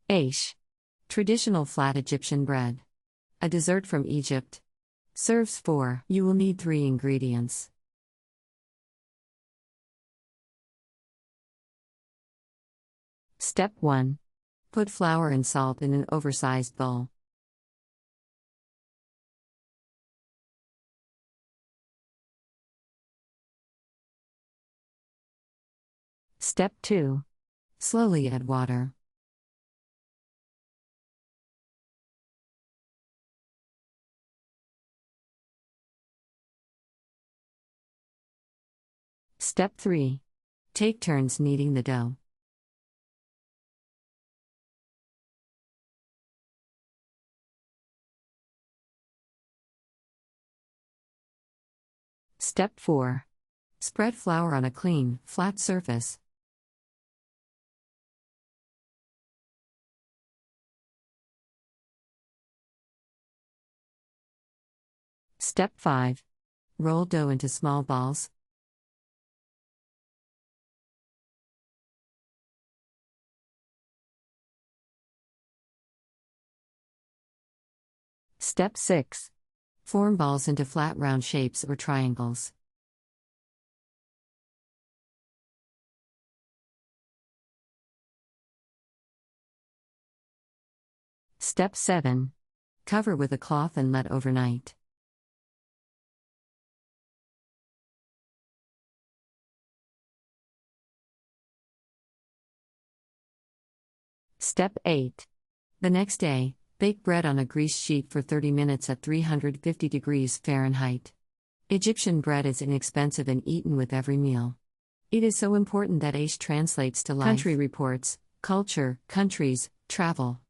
Aish. Traditional flat Egyptian bread. A dessert from Egypt. Serves 4. You will need 3 ingredients. Step 1. Put flour and salt in an oversized bowl. Step 2. Slowly add water. Step 3. Take turns kneading the dough. Step 4. Spread flour on a clean, flat surface. Step 5. Roll dough into small balls. Step 6. Form balls into flat round shapes or triangles. Step 7. Cover with a cloth and let overnight. Step 8. The next day, bake bread on a greased sheet for 30 minutes at 350 degrees Fahrenheit. Egyptian bread is inexpensive and eaten with every meal. It is so important that Aish translates to life. Country reports, culture, countries, travel.